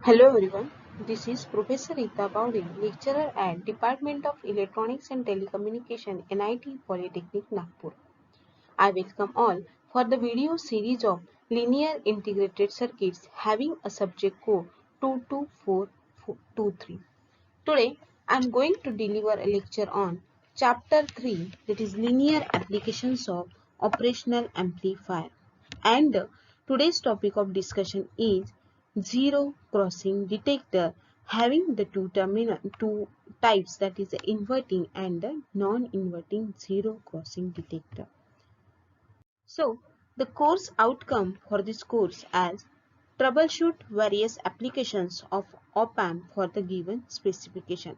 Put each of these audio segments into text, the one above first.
Hello everyone, this is Professor Rita Bowding, lecturer at Department of Electronics and Telecommunication, NIT Polytechnic, Nagpur. I welcome all for the video series of linear integrated circuits having a subject code 22423. Today I am going to deliver a lecture on chapter 3, that is linear applications of operational amplifier, and today's topic of discussion is zero crossing detector having the two types, that is the inverting and the non-inverting zero crossing detector. So the course outcome for this course as troubleshoot various applications of op-amp for the given specification.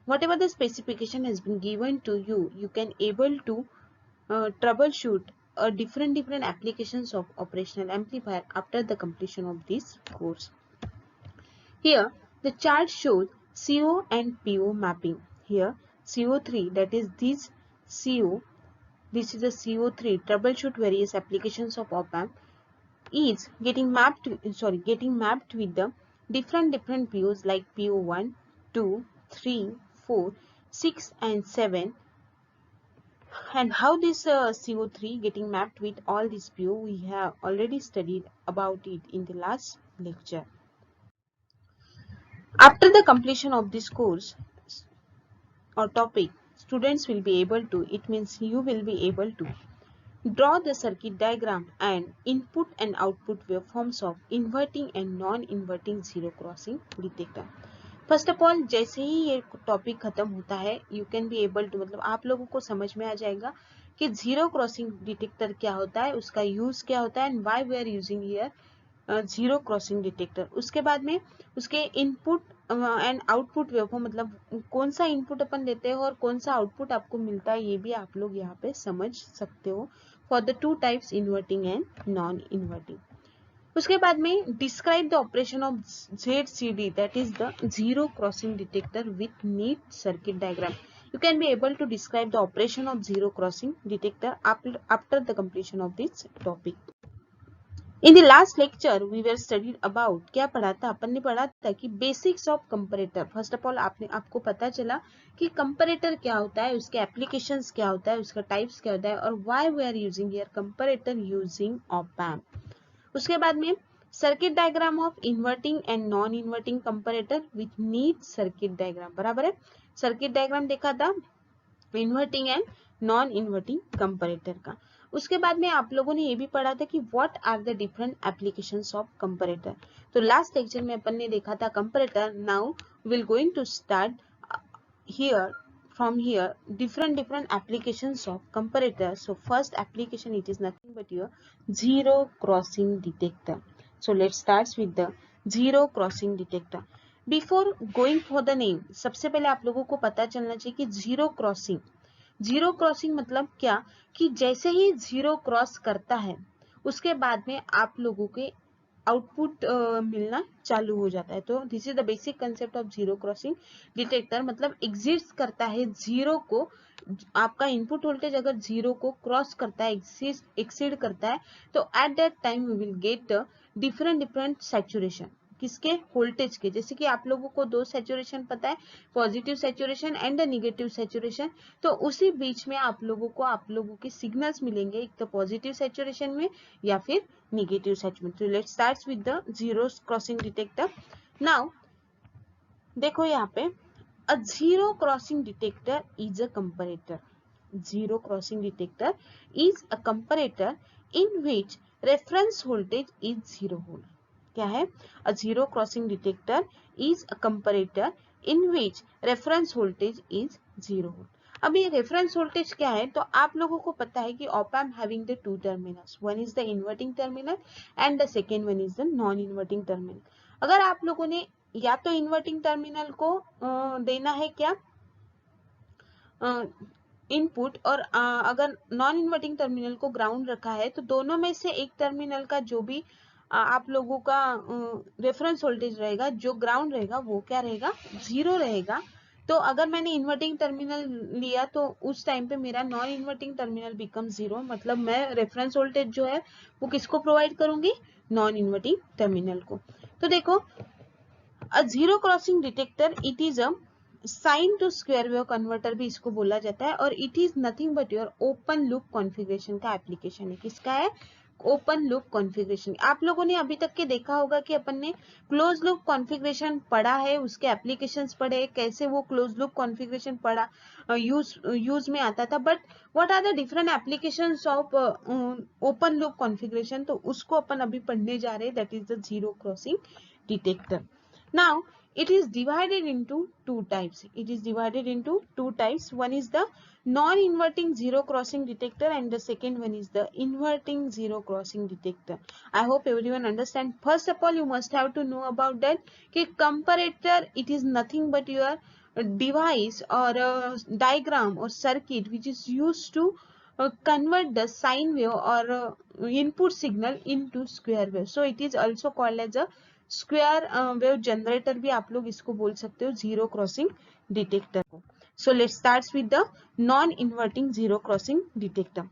Whatever the specification has been given to you, you can able to troubleshoot different applications of operational amplifier after the completion of this course. Here the chart shows CO and PO mapping. Here CO3, that is this CO, this is a CO3 troubleshoot various applications of op-amp is getting mapped with the different POs like PO1, 2, 3, 4, 6 and 7. And how this CO3 getting mapped with all these PO, we have already studied about it in the last lecture. After the completion of this course or topic, students will be able to, it means you will be able to draw the circuit diagram and input and output waveforms of inverting and non-inverting zero crossing detector. First of all जैसे ही ये topic खत्म होता है, you can be able to, मतलब आप लोगों को समझ में आ जाएगा कि जीरो क्रॉसिंग डिटेक्टर क्या होता है, उसका यूज क्या होता है and why we are using here zero crossing detector. उसके बाद में उसके इनपुट एंड आउटपुट वेवफॉर्म, मतलब कौन सा इनपुट अपन लेते हैं और कौन सा आउटपुट आपको मिलता है, ये भी आप लोग यहाँ पे समझ सकते हो for the two types inverting and non inverting. उसके बाद में describe the operation of ZCD, that is the zero crossing detector with neat circuit diagram. You can be able to describe the operation of zero crossing detector after the completion of this topic. In the last lecture we were studied about, क्या पढ़ा था अपन ने, पढ़ा था कि basics of comparator. First of all आपको पता चला कि कंपैरेटर क्या होता है, उसके एप्लीकेशंस क्या होता है, उसका टाइप्स क्या होता है और why we are using here comparator using op amp. उसके बाद में circuit diagram of inverting and non inverting comparator with neat circuit diagram. बराबर है, सर्किट डायग्राम देखा था inverting and non inverting comparator का. उसके बाद में आप लोगों ने ये भी पढ़ा था कि what are the different applications of comparator. तो लास्ट लेक्चर में अपन ने देखा था comparator. Now will going to start here from here different applications of comparator. So first application, it is nothing but your zero crossing detector. So let's start with the zero crossing detector. Before going for the name, सबसे पहले आप लोगों को पता चलना चाहिए कि zero crossing मतलब क्या, कि जैसे ही जीरो क्रॉस करता है उसके बाद में आप लोगों के आउटपुट मिलना चालू हो जाता है. तो this is the basic concept of zero crossing detector. मतलब एग्जिस्ट करता है जीरो को, आपका इनपुट वोल्टेज अगर जीरो को क्रॉस करता है, एक्सीड करता है, तो at that time we will get different saturation. किसके, वोल्टेज के. जैसे कि आप लोगों को दो सैचुरेशन पता है, positive saturation and negative saturation. तो उसी बीच में आप लोगों के सिग्नल्स मिलेंगे, एक तो पॉजिटिव सैचुरेशन में या फिर negative saturation. So let's start with the zero crossing detector. Now देखो यहाँ पे a zero crossing detector is a comparator. Zero crossing detector is a comparator in which reference voltage is 0 volt. क्या है, a zero crossing detector is a comparator in which reference voltage is 0 volt. अभी reference voltage क्या है, तो आप लोगों को पता है कि op amp having the two terminals, one is the inverting terminal and the second one is the non inverting terminal. अगर आप लोगों ने या तो इन्वर्टिंग टर्मिनल को देना है क्या इनपुट, और अगर नॉन इन्वर्टिंग टर्मिनल को ग्राउंड रखा है, तो दोनों में से एक टर्मिनल का जो भी आप लोगों का रेफरेंस वोल्टेज रहेगा, जो ग्राउंड रहेगा वो क्या रहेगा, जीरो रहेगा. तो अगर मैंने इन्वर्टिंग टर्मिनल लिया तो उस टाइम पे मेरा non inverting terminal become zero. मतलब मैं रेफरेंस वोल्टेज जो है वो किसको प्रोवाइड करूंगी, नॉन इन्वर्टिंग टर्मिनल को. तो देखो a zero crossing detector it is a sign to square wave converter भी इसको बोला जाता है, और it is nothing but your open loop configuration का एप्लीकेशन है। किसका है? Open loop configuration. आप लोगों ने अभी तक के देखा होगा कि अपन ने क्लोज लूप कॉन्फ़िगरेशन पढ़ा है, उसके एप्लीकेशंस पढ़े, कैसे वो क्लोज लूप कॉन्फ़िगरेशन पढ़ा यूज में आता था। But what are the different applications of open loop configuration, तो उसको अपन अभी पढ़ने जा रहे हैं, that is the zero crossing detector. Now it is divided into two types. It is divided into two types. One is the non-inverting zero crossing detector and the second one is the inverting zero crossing detector. I hope everyone understand. First of all, you must have to know about that कि comparator it is nothing but your device or a diagram or circuit which is used to convert the sine wave or input signal into square wave. So it is also called as a square wave generator भी आप लोग इसको बोल सकते हो, zero crossing detector को। So let's start with the non inverting zero crossing detector.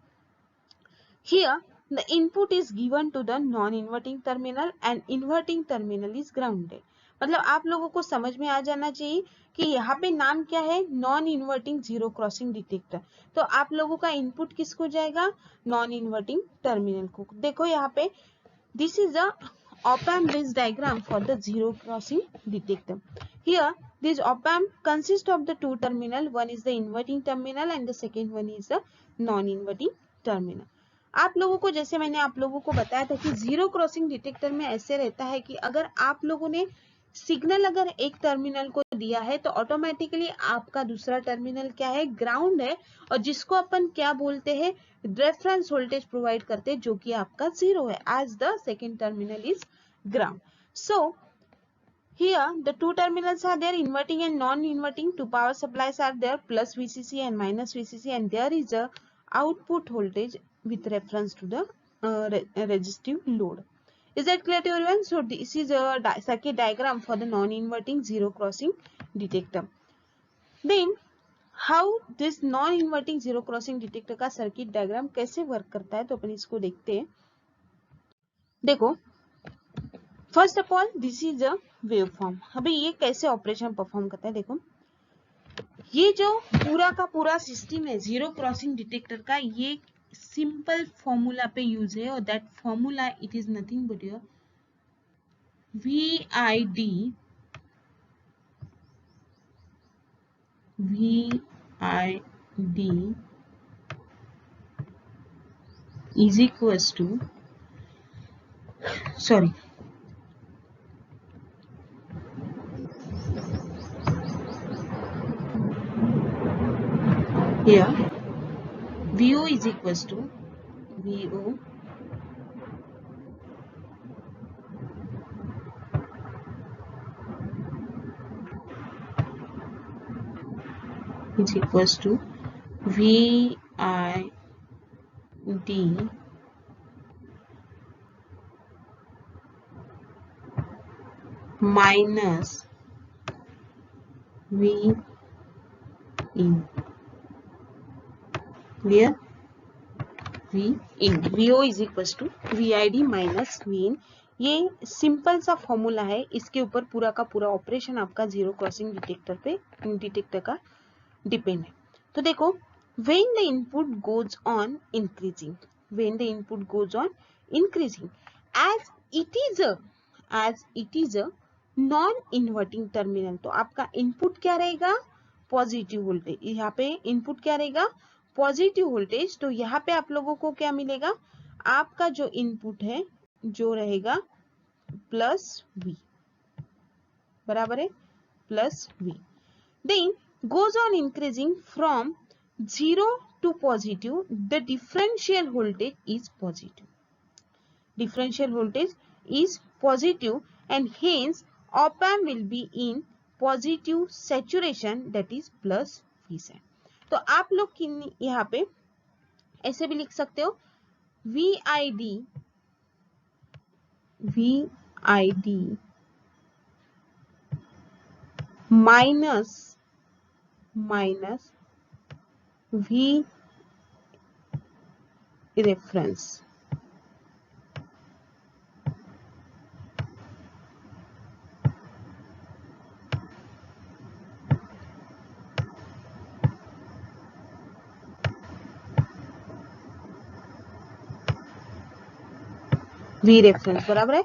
Here the input is given to the non inverting terminal and inverting terminal is grounded. मतलब आप लोगों को समझ में आ जाना चाहिए कि यहाँ पे नाम क्या है, non inverting zero crossing detector. तो आप लोगों का इनपुट किसको जाएगा? नॉन इन्वर्टिंग टर्मिनल को। देखो यहाँ पे this is a op-amp based diagram for the zero crossing detector. Here this op-amp consists of the two terminal, one is the inverting terminal and the second one is the non-inverting terminal. आप लोगों को, जैसे मैंने आप लोगों को बताया था कि जीरो क्रॉसिंग डिटेक्टर में ऐसे रहता है कि अगर आप लोगों ने सिग्नल अगर एक टर्मिनल को दिया है तो ऑटोमेटिकली आपका दूसरा टर्मिनल क्या है? ग्राउंड है, और जिसको अपन क्या बोलते हैं? रेफरेंस वोल्टेज प्रोवाइड करते हैं, जो कि आपका जीरो है, as the second terminal is ground. So here the two terminals are there, inverting and non-inverting. Two power supplies are there, plus VCC and minus VCC, and there is a output voltage with reference to the resistive load. Is that clear to everyone? So this is a circuit diagram for the non-inverting zero crossing detector. Then how this non-inverting zero crossing detector का circuit diagram कैसे work करता है, तो अपन इसको देखते हैं। देखो, first of all this is a wave form. अभी ये कैसे ऑपरेशन परफॉर्म करता है, देखो ये जो पूरा का पूरा सिस्टम है जीरो क्रॉसिंग डिटेक्टर का, ये सिंपल फॉर्मूला पे यूज है, और that formula it is nothing but your VID is equals to, sorry, here VO is equals to VO is equals to VID minus V in. Clear? V in. VO is equals to VID minus V in. ये simple सा formula है, इसके ऊपर पूरा का पूरा operation आपका zero crossing detector का डिपेंड है। तो देखो, when the input goes on increasing, when the input goes on increasing, as it is a non inverting terminal, तो आपका इनपुट क्या रहेगा? Positive voltage. यहाँ पे इनपुट क्या रहेगा? Positive voltage. तो यहाँ पे आप लोगों को क्या मिलेगा? आपका जो इनपुट है जो रहेगा प्लस V, बराबर है plus V. Then goes on increasing from 0 to positive, the differential voltage is positive. Differential voltage is positive and hence op-amp will be in positive saturation, that is plus V sat. तो आप लोग यहाँ पे ऐसे भी लिख सकते हो VID minus V reference. We reference बराबर है।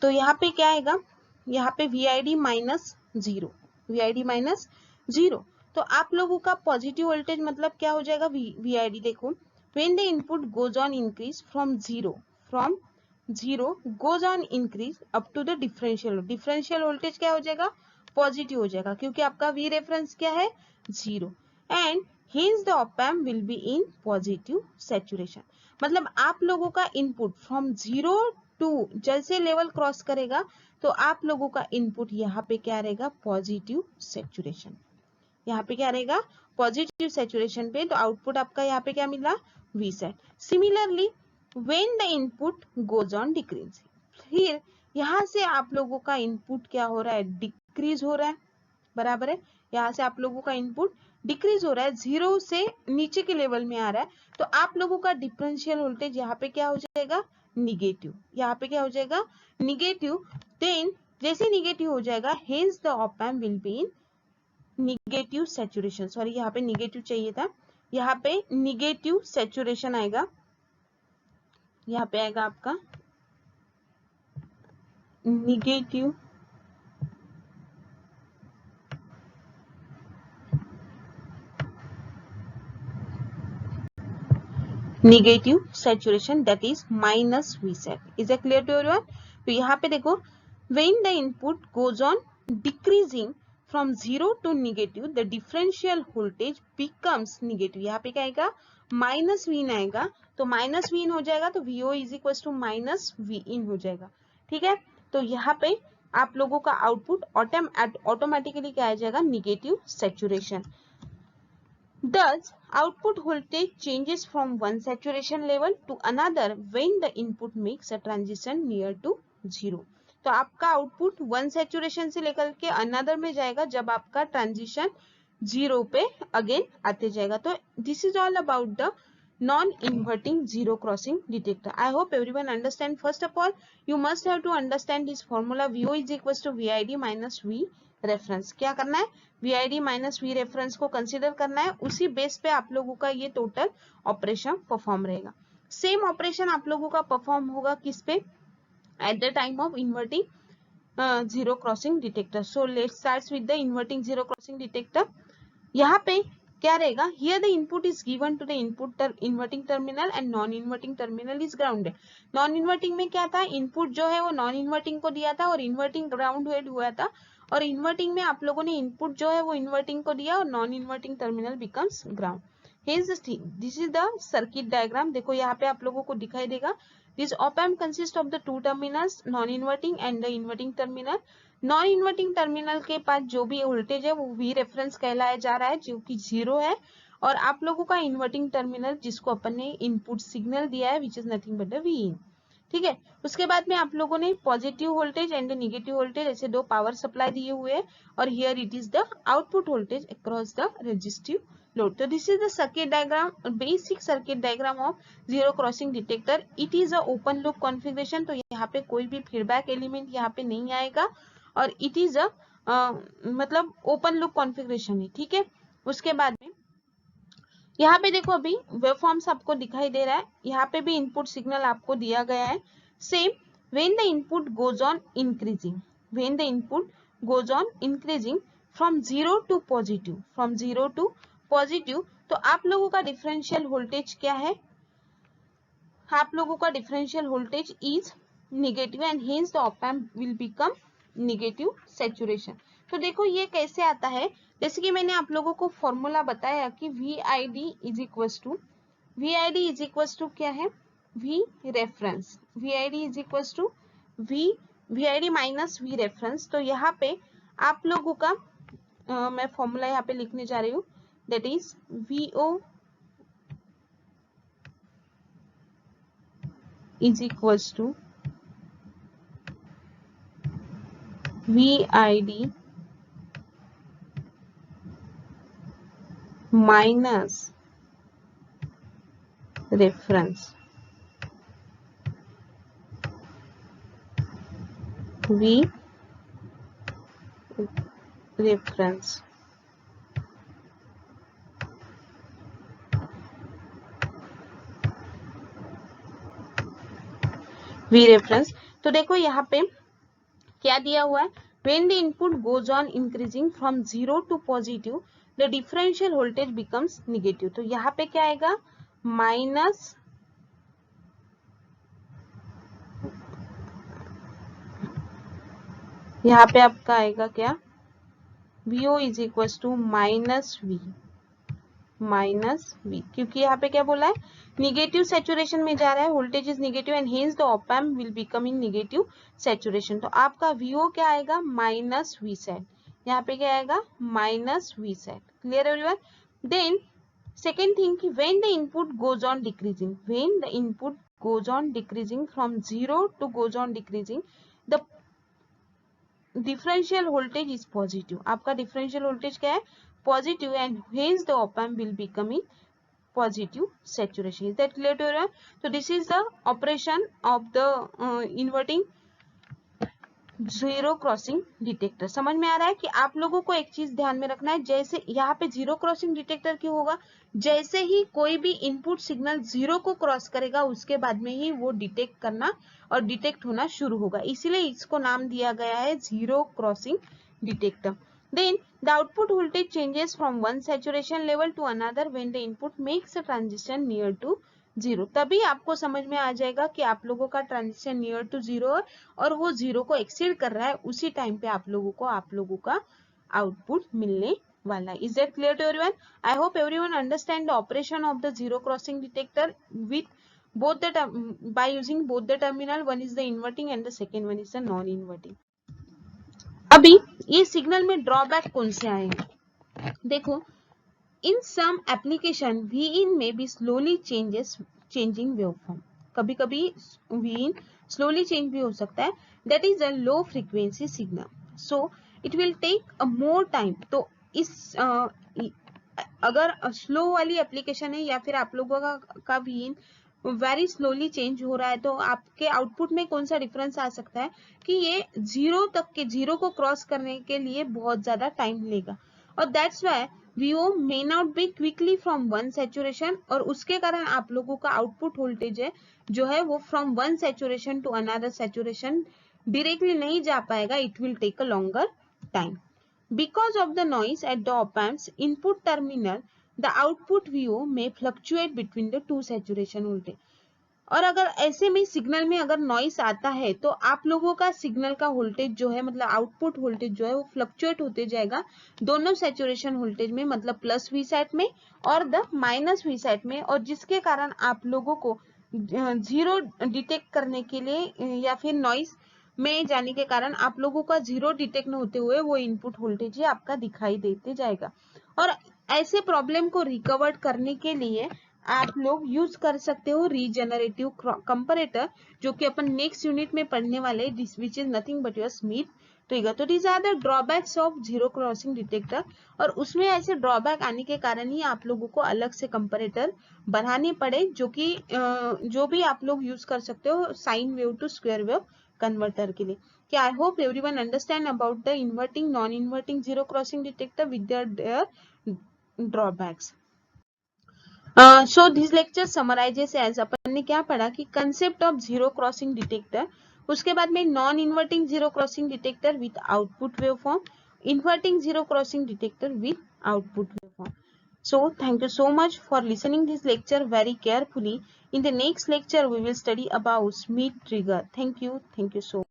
तो यहाँ पे क्या आएगा, यहाँ पे VID minus zero, VID minus zero. तो आप लोगों का पॉजिटिव वोल्टेज मतलब क्या हो जाएगा, VID देखो, when the input goes on increase from zero goes on increase up to the differential voltage क्या हो जाएगा, पॉजिटिव हो जाएगा, क्योंकि आपका V रेफरेंस क्या है, zero, and hence the op amp will be in positive saturation। मतलब आप लोगों का इनपुट फ्रॉम जीरो टू जैसे लेवल क्रॉस करेगा तो आप लोगों का इनपुट यहाँ पे क्या रहेगा, पॉजिटिव सेचुरेशन, यहाँ पे क्या रहेगा, पॉजिटिव सेचुरेशन पे। तो आउटपुट आपका यहाँ पे क्या मिला, V set. Similarly when the input goes on decrease, फिर यहाँ से आप लोगों का इनपुट क्या हो रहा है, डिक्रीज हो रहा है, बराबर है। यहाँ से आप लोगों का इनपुट डिक्रीज हो रहा है, जीरो से नीचे के लेवल में आ रहा है, तो आप लोगों का डिफरेंशियल वोल्टेज यहाँ पे क्या हो जाएगा, निगेटिव, यहाँ पे क्या हो जाएगा, निगेटिव। देन जैसे निगेटिव हो जाएगा, hence the op amp will be in negative saturation, sorry यहाँ पे निगेटिव चाहिए था, यहाँ पे निगेटिव सैचुरेशन आएगा, यहाँ पे आएगा आपका negative saturation, that is minus V set। Is that clear to everyone? तो यहाँ पे देखो, when the input goes on decreasing from zero to negative, the differential voltage becomes negative। यहाँ पे क्या आएगा, माइनस V आएगा, तो माइनस V हो जाएगा, तो VO is equal to minus V in हो जाएगा, ठीक है। तो यहाँ पे आप लोगों का आउटपुट ऑटोमेटिकली क्या आ जाएगा, negative saturation. Thus, output voltage changes from one saturation level to another when the input makes a transition near to zero। तो आपका आउटपुट वन सैचुरेशन से लेकर के अनदर में जाएगा जब आपका ट्रांजिशन जीरो पे अगेन आते जाएगा। तो this is all about the non inverting zero crossing detector. I hope everyone understand. First of all you must have to understand this formula, VO is equal to VID minus V reference. क्या करना है, VID minus V reference को consider करना है, उसी base पे आप लोगों का ये टोटल ऑपरेशन परफॉर्म रहेगा। सेम ऑपरेशन आप लोगों का परफॉर्म होगा किस पे, at the time of inverting zero crossing detector. So let's start with the inverting zero crossing detector. यहाँ पे क्या रहेगा, here the input is given to the input inverting terminal and non inverting terminal is grounded. Non inverting में क्या था, input जो है वो नॉन इन्वर्टिंग को दिया था और इन्वर्टिंग ग्राउंडेड हुआ था, और इन्वर्टिंग में आप लोगों ने इनपुट जो है वो इन्वर्टिंग को दिया और non inverting terminal becomes ground. This is the circuit diagram. देखो यहाँ पे आप लोगों को दिखाई देगा, this op amp consist of the two terminals, non inverting and the inverting terminal. Non inverting terminal के पास जो भी वोल्टेज है वो V रेफरेंस कहलाया जा रहा है, जो कि जीरो है, और आप लोगों का इन्वर्टिंग टर्मिनल जिसको अपन ने इनपुट सिग्नल दिया है which is nothing but the Vin, ठीक है। उसके बाद में आप लोगों ने positive voltage and negative voltage ऐसे दो पावर सप्लाई दिए हुए हैं, और here it is the output voltage across the resistive load. तो this is the circuit diagram, basic circuit diagram of zero crossing detector. It is a open loop configuration, तो यहाँ पे कोई भी फीडबैक एलिमेंट यहाँ पे नहीं आएगा, और इट इज अ मतलब ओपन लूप कॉन्फ़िगरेशन है, ठीक है। उसके बाद में यहाँ पे देखो अभी वेवफॉर्म्स आपको दिखाई दे रहा है, यहाँ पे भी इनपुट सिग्नल आपको दिया गया है। Same when the input goes on increasing, when the input goes on increasing from zero to positive, from zero to positive, तो आप लोगों का डिफरेंशियल वोल्टेज क्या है, आप लोगों का differential voltage is negative and hence the op amp will become negative saturation. तो देखो ये कैसे आता है, जैसे कि मैंने आप लोगों को फॉर्मूला बताया कि VID इज इक्वल टू क्या है, V reference, VID is equal to VID minus V reference. तो यहाँ पे आप लोगों का मैं फॉर्मूला यहाँ पे लिखने जा रही हूँ, that is VO is equal to VID minus reference, V reference. V reference. तो देखो यहाँ पे क्या दिया हुआ है, when the input goes on increasing from 0 to positive the differential voltage becomes negative। तो यहाँ पे क्या आएगा, माइनस यहाँ पे आपका आएगा क्या, VO is equal to minus V, क्योंकि यहाँ पे क्या बोला है, निगेटिव सैचुरेशन में जा रहा है, voltage is negative and hence the op amp will become in negative saturation. तो आपका VO क्या आएगा, माइनस वी सेट, यहाँ पे क्या आएगा, minus V sat. Clear everyone. Then second thing कि when the input goes on decreasing, when the input goes on decreasing from 0 to goes on decreasing the differential voltage is positive। आपका differential voltage क्या है, positive and hence the op amp will become in positive saturation। Is that clear to everyone? So this is the operation of the inverting zero crossing detector. समझ में आ रहा है कि आप लोगों को एक चीज ध्यान में रखना है, जैसे यहाँ पे जीरो क्रॉसिंग डिटेक्टर क्यों होगा, जैसे ही कोई भी इनपुट सिग्नल जीरो को क्रॉस करेगा उसके बाद में ही वो डिटेक्ट करना और डिटेक्ट होना शुरू होगा, इसीलिए इसको नाम दिया गया है zero crossing detector. Then the output voltage changes from one saturation level to another when the input makes a transition near to zero. तभी आपको समझ में आ जाएगा कि आप लोगों का ट्रांजिशन नियर टू जीरो है और वो जीरो को एक्सीड कर रहा है, उसी टाइम पे आप लोगों का आउटपुट मिलने वाला है। Is that clear to everyone? I hope everyone understand the operation of the zero crossing detector with both the by using both the terminal, one is the inverting and the second one is the non inverting। अभी ये signal में drawback कौन से आएंगे, देखो, in some application Vin may be slowly changing waveform। कभी कभी Vin slowly change भी हो सकता है, that is a low frequency signal, so it will take a more time। तो इस अगर स्लो वाली एप्लीकेशन है या फिर आप लोगों का Vin वेरी स्लोली चेंज हो रहा है, तो आपके आउटपुट में कौन सा डिफरेंस आ सकता है कि ये जीरो को क्रॉस करने के लिए बहुत ज्यादा टाइम लेगा, और that's why VO may not be quickly from one saturation, और उसके कारण आप लोगों का आउटपुट वोल्टेज है जो है वो from one saturation to another saturation directly नहीं जा पाएगा, it will take a longer time because of the noise at the op amp's input terminal। the output VO may fluctuate between the two saturation voltage। और अगर ऐसे में signal में अगर noise आता है तो आप लोगों का सिग्नल का वोल्टेज जो है, मतलब आउटपुट वोल्टेज जो है वो फ्लक्चुएट होते जाएगा दोनों सैचुरेशन वोल्टेज में, मतलब प्लस वी सेट में और द माइनस वी सेट में, और जिसके कारण आप लोगों को जीरो डिटेक्ट करने के लिए या फिर नॉइस में जाने के कारण आप लोगों का जीरो डिटेक्ट न होते हुए वो इनपुट वोल्टेज ही आपका दिखाई देते जाएगा। और ऐसे प्रॉब्लम को रिकवर करने के लिए आप लोग यूज कर सकते हो रीजेनरेटिव कंपैरेटर, जो कि अपन नेक्स्ट यूनिट में पढ़ने वाले, which is nothing but your Schmitt trigger. तो these are the drawbacks of zero crossing detector, और उसमें ऐसे ड्रॉबैक आने के कारण ही आप लोगों को अलग से कंपैरेटर बनाने पड़े, जो भी आप लोग यूज कर सकते हो sine wave to square wave converter के लिए। क्या I hope everyone understand about the inverting non inverting zero crossing detector with their drawbacks. So this lecture summarises as, अपन ने क्या पढ़ा कि concept of zero crossing detector, उसके बाद में non inverting zero crossing detector with output waveform, inverting zero crossing detector with output waveform. So thank you so much for listening this lecture very carefully. In the next lecture we will study about Smith trigger. Thank you so much.